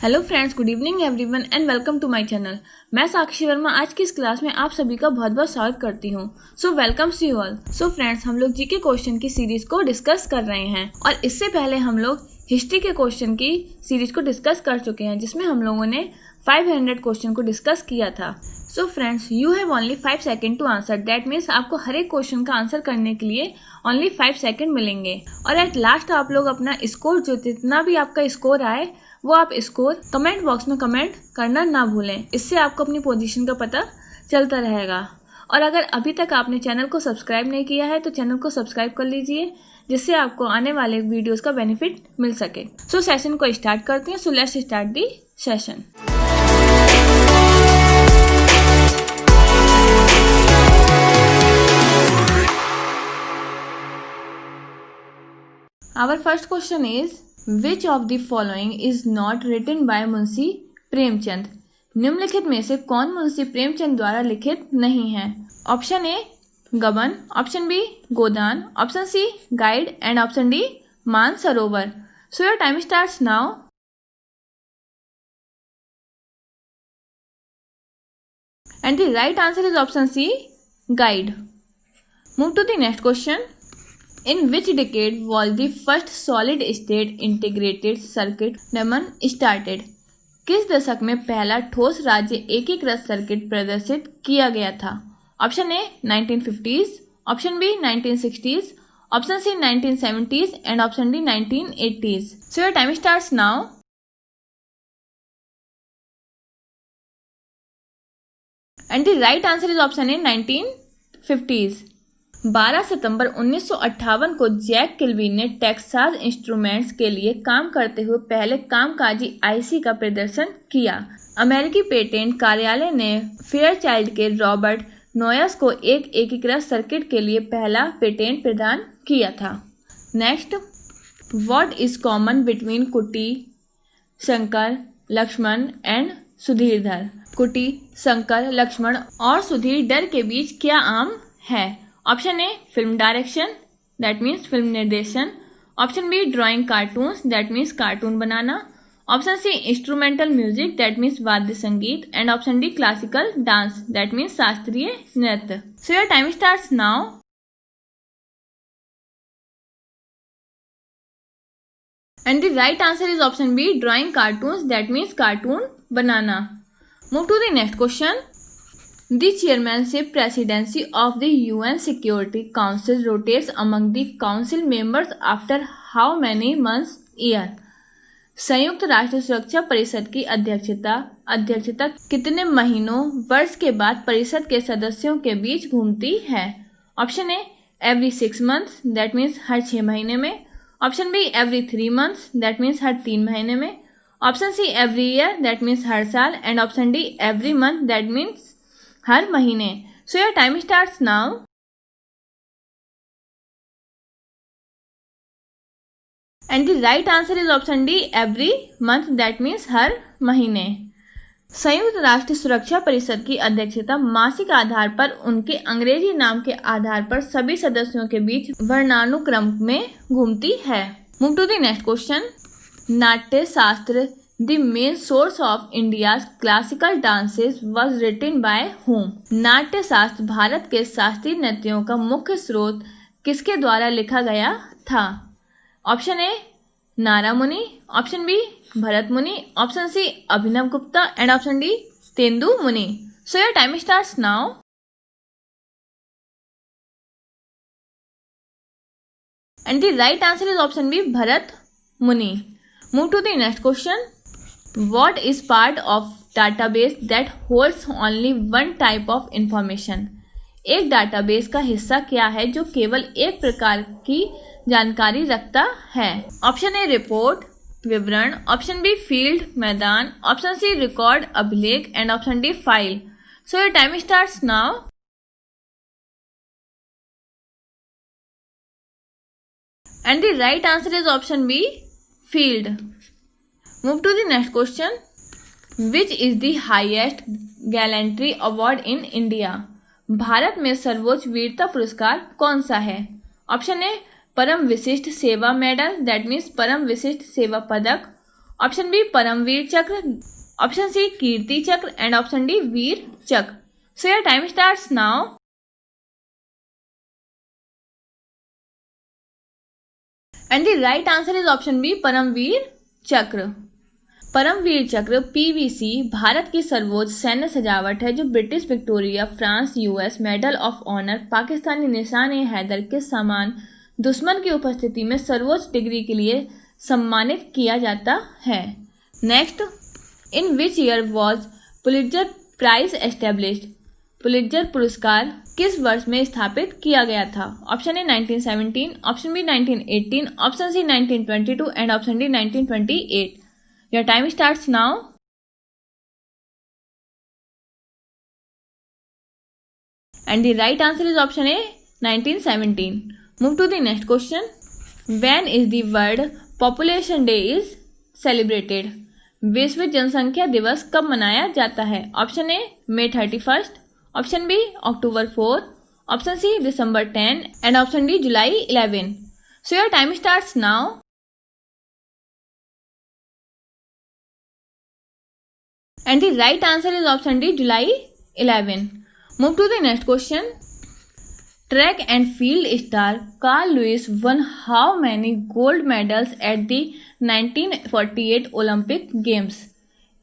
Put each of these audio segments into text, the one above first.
Hello friends, good evening everyone and welcome to my channel. मैं साक्षी वर्मा आज की इस क्लास में आप सभी का बहुत बहुत स्वागत करती हूँ। So welcomes you all. So friends, हम लोग जीके क्वेश्चन की सीरीज को डिस्कस कर रहे हैं और इससे पहले हम लोग हिस्ट्री के क्वेश्चन की सीरीज को डिस्कस कर चुके हैं, जिसमें हम लोगों ने 500 क्वेश्चन को डिस्कस किया था। So friends, you have only 5 second to answer. That means आपको हर एक क्वेश्चन का आंसर करने के लिए ओनली 5 सेकेंड मिलेंगे और एट लास्ट आप लोग अपना स्कोर, जो जितना भी आपका स्कोर आए वो आप स्कोर कमेंट बॉक्स में कमेंट करना ना भूलें। इससे आपको अपनी पोजीशन का पता चलता रहेगा। और अगर अभी तक आपने चैनल को सब्सक्राइब नहीं किया है तो चैनल को सब्सक्राइब कर लीजिए, जिससे आपको आने वाले वीडियोस का बेनिफिट मिल सके। सो सेशन को स्टार्ट करते हैं। So let's start the session. Our first question is, which of the following is not written by Munshi Premchand? निम्नलिखित में से कौन मुंशी प्रेमचंद द्वारा लिखित नहीं है? Option A Gaban, option B Godan, option C Guide and option D Mansarovar. So your time starts now. And the right answer is option C, guide. Move to the next question. In which decade was the first solid state integrated circuit started? किस दशक में पहला ठोस राज्य एकीकृत circuit प्रदर्शित किया गया था? Option A 1950s, option B 1960s, option C 1970s and option D 1980s. So your time starts now. And the right answer is option A 1950s. 12 सितंबर 1958 को जैक किल्बी ने टेक्सास इंस्ट्रूमेंट्स के लिए काम करते हुए पहले कामकाजी आईसी का प्रदर्शन किया। अमेरिकी पेटेंट कार्यालय ने फेयरचाइल्ड के रॉबर्ट नोयस को एक एकीकृत सर्किट के लिए पहला पेटेंट प्रदान किया था। Next, what is common between कुटी, शंकर, लक्ष्मण एंड सुधीरधर? कुटी, शंकर, लक्ष्मण और सुधीरधर के बीच क्या आम है? Option A film direction, that means film निर्देशन, option B drawing cartoons, that means cartoon बनाना, option C instrumental music, that means वाद्य संगीत and option D classical dance, that means शास्त्रीय नृत्य। So your time starts now. And the right answer is option B drawing cartoons, that means cartoon बनाना। Move to the next question. The chairmanship presidency of the UN Security Council rotates among the council members after how many months year? संयुक्त राष्ट्र सुरक्षा परिषद की अध्यक्षता कितने महीनों वर्ष के बाद परिषद के सदस्यों के बीच घूमती है? Option A every 6 months, that means हर 6 महीने में, option B every 3 months, that means हर 3 महीने में, option C every year, that means हर साल and option D every month, that means हर महीने। So your time starts now. And the right answer is option D every month, that means हर महीने। संयुक्त राष्ट्र सुरक्षा परिषद की अध्यक्षता मासिक आधार पर उनके अंग्रेजी नाम के आधार पर सभी सदस्यों के बीच वर्णानुक्रम में घूमती है। Move to the next question. Natya Shastra The main source of India's classical dances was written by whom? नाट्य शास्त्र भारत के शास्त्रीय नृत्यों का मुख्य स्रोत किसके द्वारा लिखा गया था? ऑप्शन ए नारा मुनि, option B Bharat Muni, option C Abhinav Gupta and option D Tendu Muni. So your time starts now. And the right answer is option B Bharat Muni. Move to the next question. What is part of database that holds only one type of information? एक database का हिस्सा क्या है जो केवल एक प्रकार की जानकारी रखता है? ऑप्शन ए रिपोर्ट विवरण, ऑप्शन बी फील्ड मैदान, ऑप्शन सी रिकॉर्ड अभिलेख and option D file. So your time starts now. And the right answer is option B field. Move to the next question. Which is the highest gallantry award in India? Bharat में सर्वोच्च वीरता पुरस्कार कौन सा है? Option ए परम विशिष्ट सेवा मेडल, दैट मीन्स परम विशिष्ट सेवा पदक, ऑप्शन बी परमवीर चक्र, ऑप्शन सी कीर्ति चक्र and option D Vir Chakra. So your time starts now. And the right answer is option B Paramvir Chakra. Paramvir चक्र पीवीसी भारत की सर्वोच्च सैन्य सजावट है जो British Victoria, France, US medal of honour, Pakistani Nishan-e-Haider के समान दुश्मन की उपस्थिति में सर्वोच्च डिग्री के लिए सम्मानित किया जाता है। Next, in which year was Pulitzer prize established? Pulitzer पुरस्कार किस वर्ष में स्थापित किया गया था? Option A 1917, option B 1918, option C 1922 and option D 1928। Your time starts now. And the right answer is option A 1917। Move to the next question. When is the world population day is celebrated? विश्व जनसंख्या दिवस कब मनाया जाता है? Option A May 31, option B October 4, option C December 10 and option D July 11। So your time starts now. And the right answer is option D July 11। Move to the next question. Track and field star Carl Lewis won how many gold medals at the 1948 Olympic games?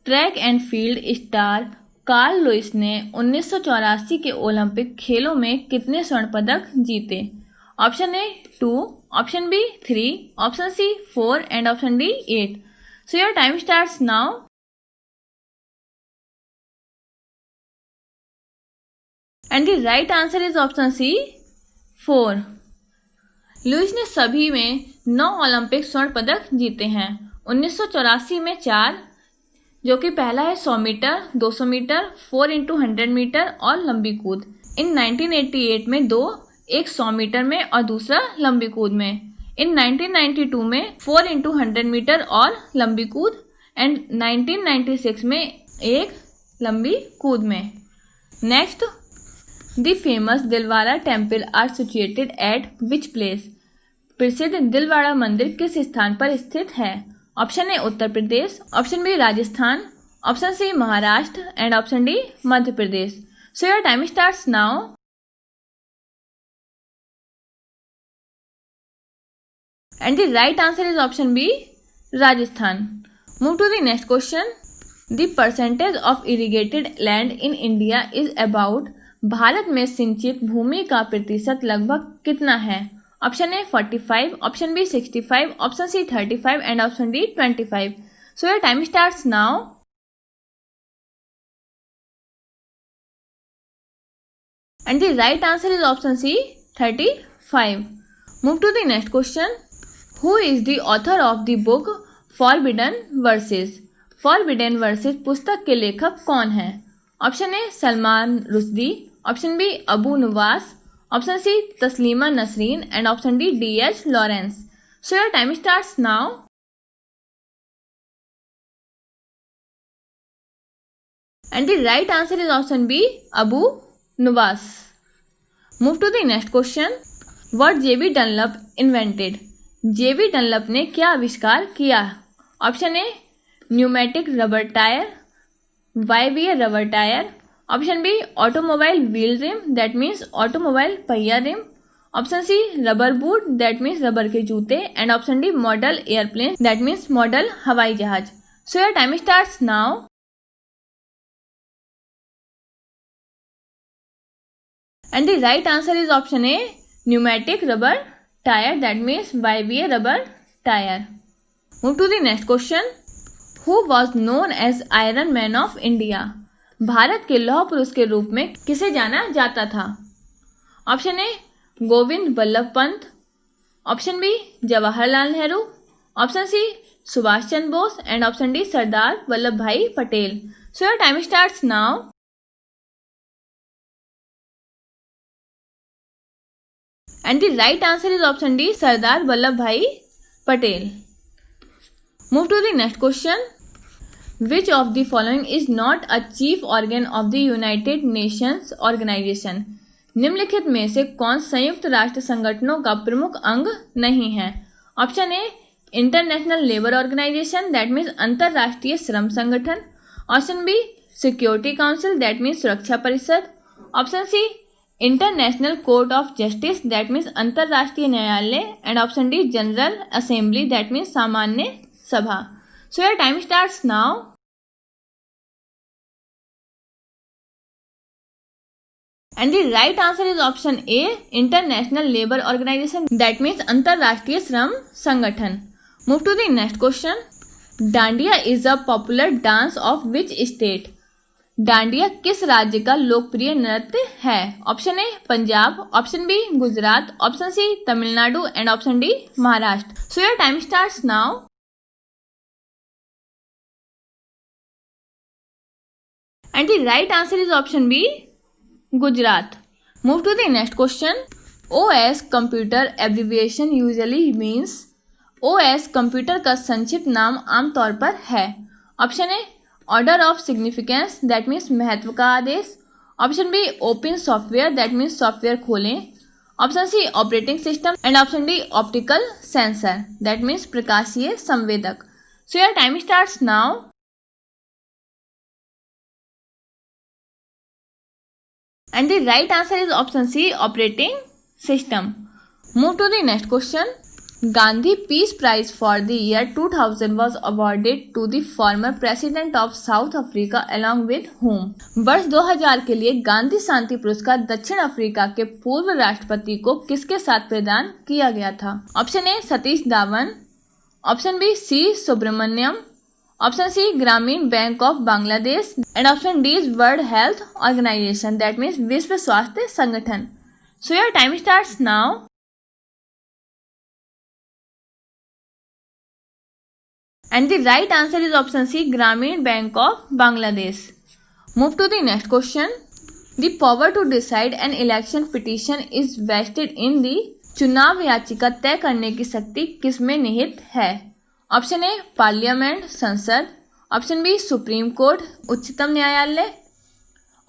Track and field star Carl Lewis ने 1984 के Olympic खेलों में कितने स्वर्ण पदक जीते? Option A 2, option B 3, option C 4 and option D 8। So your time starts now. And the right answer is option C 4। Lewis ने सभी में 9 ओलंपिक स्वर्ण पदक जीते हैं। 1984 में 4, जो कि पहला है 100 मीटर, 200 मीटर, 4 into 100 मीटर और लंबी कूद। इन 1988 में 2, एक 100 मीटर में और दूसरा लंबी कूद में। इन 1992 में 4 into 100 मीटर और लंबी कूद एंड 1996 में एक लंबी कूद में। Next, the famous Dilwara temple are situated at which place? प्रसिद्ध दिलवाड़ा मंदिर किस स्थान पर स्थित है? Option A Uttar Pradesh, option B Rajasthan, option C Maharashtra and option D Madhya Pradesh. So your time starts now. And the right answer is option B Rajasthan. Move to the next question. The percentage of irrigated land in India is about? Bharat में सिंचित भूमि का प्रतिशत लगभग कितना है? Option A 45, option B 65, option C 35 and option D 25। So your time starts now. And the right answer is option C 35। Move to the next question. Who is the author of the book forbidden verses? Forbidden verses पुस्तक के लेखक कौन है? Option A Salman Rushdie, option B Abu Nuwas, option C Taslima Nasrin and option D D H. Lawrence. So your time starts now. And the right answer is option B Abu Nuwas. Move to the next question. What J B. Dunlop invented? J B. Dunlop ने क्या आविष्कार किया? Option A pneumatic rubber tyre, वाई-वियर rubber tyre, option B automobile wheel rim that means automobile पहिया rim, option C rubber boot that means rubber के जूते and option D model airplane that means model हवाई जहाज। So your time starts now. And the right answer is option A pneumatic rubber tyre that means वाई-वियर rubber tyre. Move to the next question. Who was known as iron man of India? Bharat के लौह पुरुष के रूप में किसे जाना जाता था? Option A Govind Ballabh Pant, option B Jawaharlal Nehru, option C Subhash Chandra Bose and option D Sardar Vallabh Bhai Patel. So your time starts now. And the right answer is option D Sardar Vallabh Bhai Patel. Move to the next question. Which of the following is not a chief organ of the United Nations Organization? निम्नलिखित में से कौन संयुक्त राष्ट्र संगठनों का प्रमुख अंग नहीं है? Option A international labour organisation, that means अंतरराष्ट्रीय श्रम संगठन। Option B security council, that means सुरक्षा परिषद। Option C international court of justice, that means अंतरराष्ट्रीय न्यायालय। And option D general assembly, that means सामान्य सभा। So your time starts now. And the right answer is option A, International Labour Organization, that means अंतरराष्ट्रीय श्रम संगठन। Move to the next question. Dandiya is a popular dance of which state? Dandiya किस राज्य का लोकप्रिय नृत्य है? Option A Punjab, option B Gujarat, option C Tamil Nadu and option D Maharashtra. So your time starts now. And the right answer is option B, Gujarat. Move to the next question. OS computer abbreviation usually means, OS computer का संक्षिप्त नाम आमतौर पर है। Option A order of significance, that means महत्व का आदेश। Option B open software, that means software खोलें। Option C operating system and option D optical sensor, that means प्रकाशीय संवेदक। So your time starts now. And the right answer is option C, operating system. Move to the next question. Gandhi Peace Prize for the year 2000 was awarded to the former president of South Africa along with whom? वर्ष 2000 के लिए गांधी शांति पुरस्कार दक्षिण Africa के पूर्व राष्ट्रपति को किसके साथ प्रदान किया गया था? Option A Satish Dhawan, option B C Subramaniam, option C Grameen Bank of Bangladesh and option D is World Health Organization, that means विश्व स्वास्थ्य संगठन। So your time starts now. And the right answer is option C Grameen Bank of Bangladesh. Move to the next question. The power to decide an election petition is vested in the, चुनाव याचिका तय करने की शक्ति किसमें निहित है? ऑप्शन ए पार्लियामेंट संसद, ऑप्शन बी सुप्रीम कोर्ट उच्चतम न्यायालय,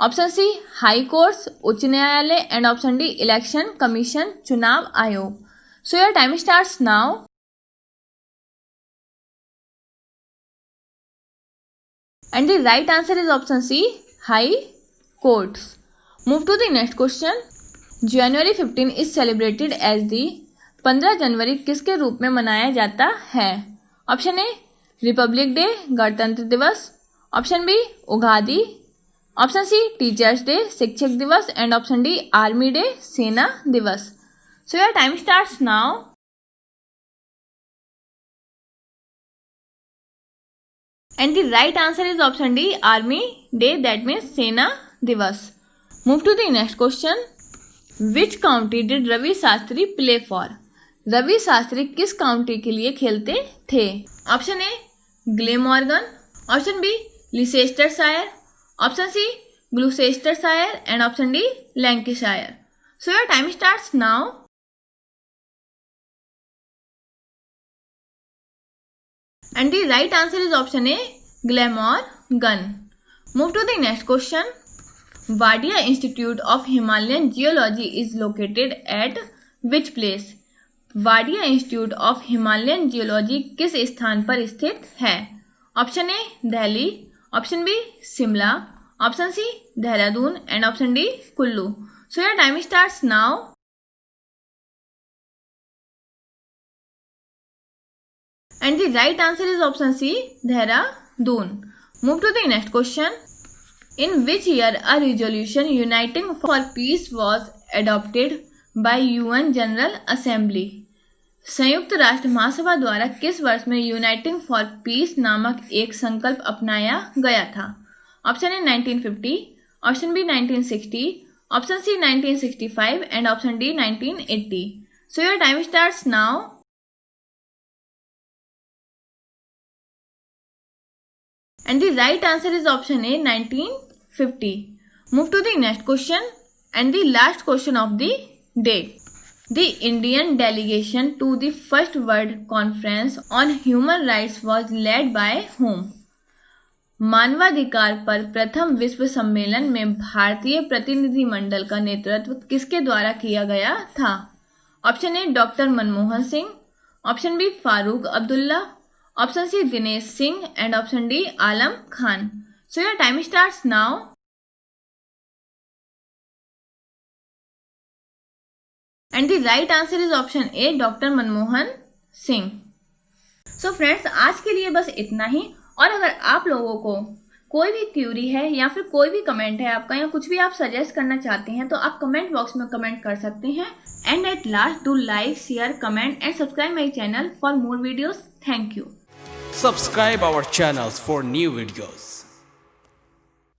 ऑप्शन सी हाई कोर्ट्स उच्च न्यायालय and option D election commission चुनाव आयोग। So your time starts now. And the right answer is option C high courts. Move to the next question. January 15 is celebrated as the, 15 जनवरी किसके रूप में मनाया जाता है? ऑप्शन ए रिपब्लिक डे गणतंत्र दिवस, option B Ugadi, option C teachers day शिक्षक दिवस and option D army day सेना दिवस। So your time starts now. And the right answer is option D army day, that means सेना दिवस। Move to the next question. Which county did Ravi Shastri play for? Ravi Shastri किस county के लिए खेलते थे? Option A Glamorgan, option B Leicestershire, option C Gloucestershire and option D Lancashire. So your time starts now. And the right answer is option A Glamorgan. Move to the next question. Wadia institute of Himalayan geology is located at which place? Wadia institute of Himalayan geology किस स्थान पर स्थित है? Option A Delhi, option B Shimla, option C Dehradun and option D Kullu. So your time starts now. And the right answer is option C Dehradun. Move to the next question. In which year a resolution uniting for peace was adopted by UN General Assembly? संयुक्त राष्ट्र महासभा द्वारा किस वर्ष में uniting for piece नामक एक संकल्प अपनाया गया था? Option A 1950, option B 1960, option C 1965 and option D 1980। So your time starts now. And the right answer is option A 1950. Move to the next question and the last question of the day. The Indian delegation to the first World Conference on Human Rights was led by whom? मानवाधिकार पर प्रथम विश्व सम्मेलन में भारतीय प्रतिनिधिमंडल का नेतृत्व किसके द्वारा किया गया था? Option A doctor Manmohan Singh, option B Farooq Abdullah, option C Dinesh Singh and option D Alam Khan. So your time starts now. And the right answer is option A doctor Manmohan Singh. So friends, आज के लिए बस इतना ही। और अगर आप लोगों को कोई भी क्यूरी है या फिर कोई भी कमेंट है आपका या कुछ भी आप सजेस्ट करना चाहते हैं तो आप कमेंट बॉक्स में कमेंट कर सकते हैं। And at last do like, share, comment and subscribe my channel for more videos. Thank you. Subscribe our channels for new videos.